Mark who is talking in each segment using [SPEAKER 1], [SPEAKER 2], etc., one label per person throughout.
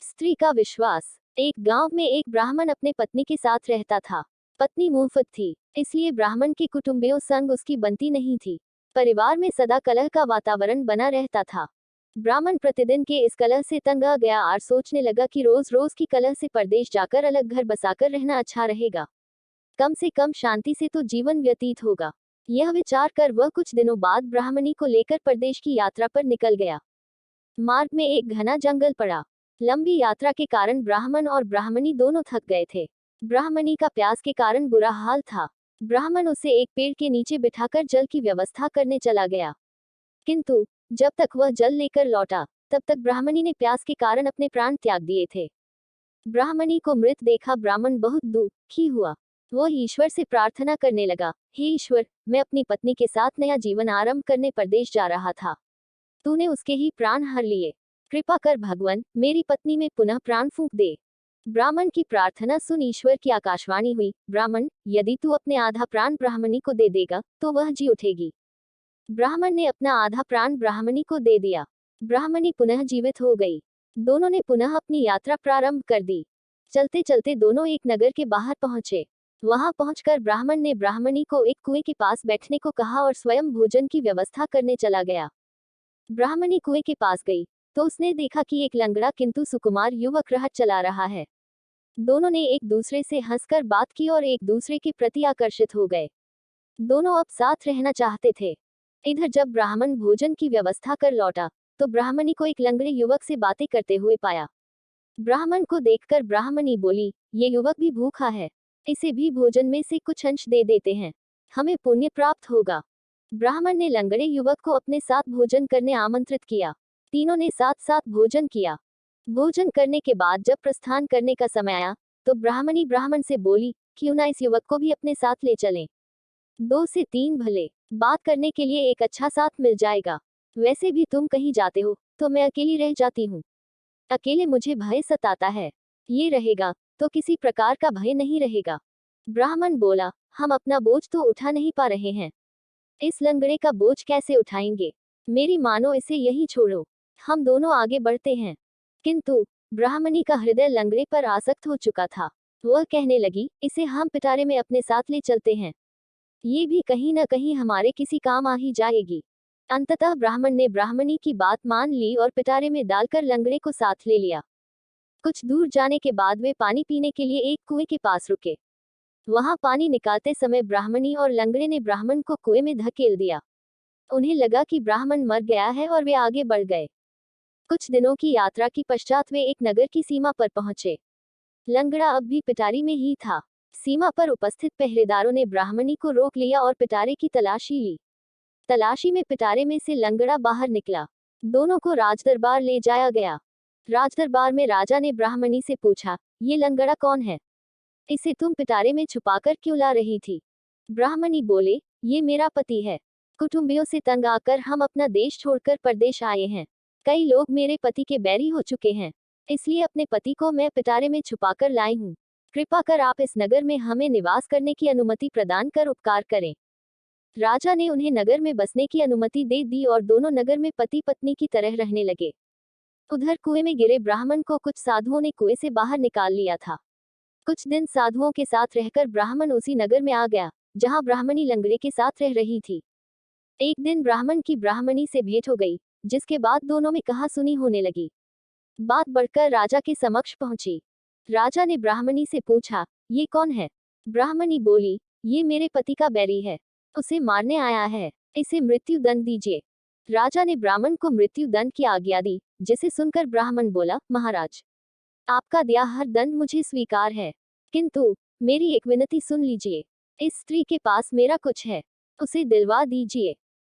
[SPEAKER 1] स्त्री का विश्वास। एक गांव में एक ब्राह्मण अपने पत्नी के साथ रहता था। पत्नी मुंहफट थी, इसलिए ब्राह्मण के कुटुंबियों संग उसकी बनती नहीं थी। परिवार में सदा कलह का वातावरण बना रहता था। ब्राह्मण प्रतिदिन के इस कलह से तंग आ गया और सोचने लगा कि रोज रोज की कलह से परदेश जाकर अलग घर बसाकर रहना अच्छा रहेगा। कम से कम शांति से तो जीवन व्यतीत होगा। यह विचार कर वह कुछ दिनों बाद ब्राह्मणी को लेकर परदेश की यात्रा पर निकल गया। मार्ग में एक घना जंगल पड़ा। लंबी यात्रा के कारण ब्राह्मण और ब्राह्मणी दोनों थक गए थे। ब्राह्मणी का प्यास के कारण बुरा हाल था। ब्राह्मण उसे एक पेड़ के नीचे बिठाकर जल की व्यवस्था करने चला गया, किंतु जब तक वह जल लेकर लौटा तब तक ब्राह्मणी ने प्यास के कारण अपने प्राण त्याग दिए थे। ब्राह्मणी को मृत देखा ब्राह्मण बहुत दुखी हुआ। वह ईश्वर से प्रार्थना करने लगा, हे ईश्वर, मैं अपनी पत्नी के साथ नया जीवन आरंभ करने परदेश जा रहा था। तूने उसके ही प्राण हर लिए। कृपा कर भगवान, मेरी पत्नी में पुनः प्राण फूंक दे। ब्राह्मण की प्रार्थना सुन ईश्वर की आकाशवाणी हुई, ब्राह्मण, यदि तू अपने आधा प्राण ब्राह्मणी को दे देगा तो वह जी उठेगी। ब्राह्मण ने अपना आधा प्राण ब्राह्मणी को दे दिया। ब्राह्मणी पुनः जीवित हो गई। दोनों ने पुनः अपनी यात्रा प्रारंभ कर दी। चलते चलते दोनों एक नगर के बाहर पहुंचे। वहां पहुंचकर ब्राह्मण ने ब्राह्मणी को एक कुएं के पास बैठने को कहा और स्वयं भोजन की व्यवस्था करने चला गया। ब्राह्मणी कुएं के पास गई तो उसने देखा कि एक लंगड़ा किंतु सुकुमार युवक रहट चला रहा है। दोनों ने एक दूसरे से हंसकर बात की और एक दूसरे के प्रति आकर्षित हो गए। दोनों अब साथ रहना चाहते थे। इधर जब ब्राह्मण भोजन की व्यवस्था कर लौटा तो ब्राह्मणी को एक लंगड़े युवक से बातें करते हुए पाया। ब्राह्मण को देखकर ब्राह्मणी बोली, ये युवक भी भूखा है, इसे भी भोजन में से कुछ अंश दे देते हैं, हमें पुण्य प्राप्त होगा। ब्राह्मण ने लंगड़े युवक को अपने साथ भोजन करने आमंत्रित किया। तीनों ने साथ साथ भोजन किया। भोजन करने के बाद जब प्रस्थान करने का समय आया तो ब्राह्मणी ब्राह्मण से बोली, क्यों ना इस युवक को भी अपने साथ ले चलें। 2 से 3 भले, बात करने के लिए एक अच्छा साथ मिल जाएगा। वैसे भी तुम कहीं जाते हो तो मैं अकेली रह जाती हूँ। अकेले मुझे भय सताता है, ये रहेगा तो किसी प्रकार का भय नहीं रहेगा। ब्राह्मण बोला, हम अपना बोझ तो उठा नहीं पा रहे हैं, इस लंगड़े का बोझ कैसे उठाएंगे। मेरी मानो इसे यहीं छोड़ो, हम दोनों आगे बढ़ते हैं। किंतु ब्राह्मणी का हृदय लंगड़े पर आसक्त हो चुका था। वह कहने लगी, इसे हम पिटारे में अपने साथ ले चलते हैं, ये भी कहीं न कहीं हमारे किसी काम आ ही जाएगी। अंततः ब्राह्मण ने ब्राह्मणी की बात मान ली और पिटारे में डालकर लंगड़े को साथ ले लिया। कुछ दूर जाने के बाद वे पानी पीने के लिए एक कुएं के पास रुके। वहां पानी निकालते समय ब्राह्मणी और लंगड़े ने ब्राह्मण को कुएं में धकेल दिया। उन्हें लगा कि ब्राह्मण मर गया है और वे आगे बढ़ गए। कुछ दिनों की यात्रा के पश्चात वे एक नगर की सीमा पर पहुंचे। लंगड़ा अब भी पिटारी में ही था। सीमा पर उपस्थित पहरेदारों ने ब्राह्मणी को रोक लिया और पिटारे की तलाशी ली। तलाशी में पिटारे में से लंगड़ा बाहर निकला। दोनों को राजदरबार ले जाया गया। राजदरबार में राजा ने ब्राह्मणी से पूछा, ये लंगड़ा कौन है, इसे तुम पिटारे में छुपाकर क्यों ला रही थी। ब्राह्मणी बोले, ये मेरा पति है, कुटुंबियों से तंग आकर हम अपना देश छोड़कर परदेश आए हैं। कई लोग मेरे पति के बैरी हो चुके हैं, इसलिए अपने पति को मैं पिटारे में छुपाकर लाई हूँ। कृपा कर आप इस नगर में हमें निवास करने की अनुमति प्रदान कर उपकार करें। राजा ने उन्हें नगर में बसने की अनुमति दे दी और दोनों नगर में पति पत्नी की तरह रहने लगे। उधर कुएं में गिरे ब्राह्मण को कुछ साधुओं ने कुएं से बाहर निकाल लिया था। कुछ दिन साधुओं के साथ रहकर ब्राह्मण उसी नगर में आ गया जहां ब्राह्मणी लंगड़े के साथ रह रही थी। एक दिन ब्राह्मण की ब्राह्मणी से भेंट हो गई, जिसके बाद दोनों में कहासुनी होने लगी। बात बढ़कर राजा के समक्ष पहुंची। राजा ने ब्राह्मणी से पूछा, ये कौन है। ब्राह्मणी बोली, ये मेरे पति का बैरी है, उसे मारने आया है, इसे मृत्यु दंड दीजिए। राजा ने ब्राह्मण को मृत्यु दंड की आज्ञा दी, जिसे सुनकर ब्राह्मण बोला, महाराज, आपका दिया हर दंड मुझे स्वीकार है, किंतु मेरी एक विनती सुन लीजिए। इस स्त्री के पास मेरा कुछ है, उसे दिलवा दीजिए।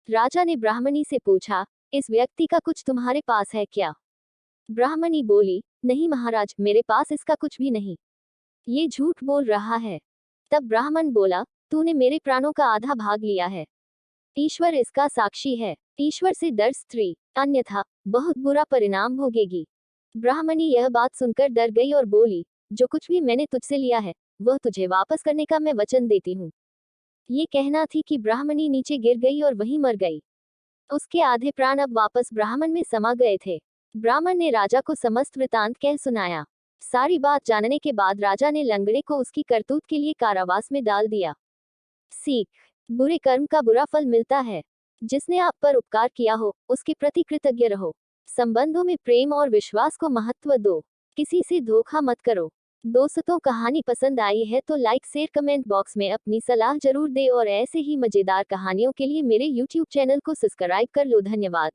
[SPEAKER 1] राजा ने ब्राह्मणी से पूछा, इस व्यक्ति का कुछ तुम्हारे पास है क्या। ब्राह्मणी बोली, नहीं महाराज, मेरे पास इसका कुछ भी नहीं, ये झूठ बोल रहा है। तब ब्राह्मण बोला, तूने मेरे प्राणों का आधा भाग लिया है, ईश्वर इसका साक्षी है। ईश्वर से डर स्त्री, अन्यथा बहुत बुरा परिणाम भोगेगी। ब्राह्मणी यह बात सुनकर डर गई और बोली, जो कुछ भी मैंने तुझसे लिया है वह तुझे वापस करने का मैं वचन देती हूँ। ये कहना थी कि ब्राह्मणी नीचे गिर गई और वहीं मर गई। उसके आधे प्राण अब वापस ब्राह्मण में समा गए थे। ब्राह्मण ने राजा को समस्त वृतांत कह सुनाया। सारी बात जानने के बाद राजा ने लंगड़े को उसकी करतूत के लिए कारावास में डाल दिया। सीख, बुरे कर्म का बुरा फल मिलता है। जिसने आप पर उपकार किया हो उसके प्रति कृतज्ञ रहो। संबंधों में प्रेम और विश्वास को महत्व दो। किसी से धोखा मत करो। दोस्तों, कहानी पसंद आई है तो लाइक शेयर कमेंट बॉक्स में अपनी सलाह जरूर दे और ऐसे ही मजेदार कहानियों के लिए मेरे YouTube चैनल को सब्सक्राइब कर लो। धन्यवाद।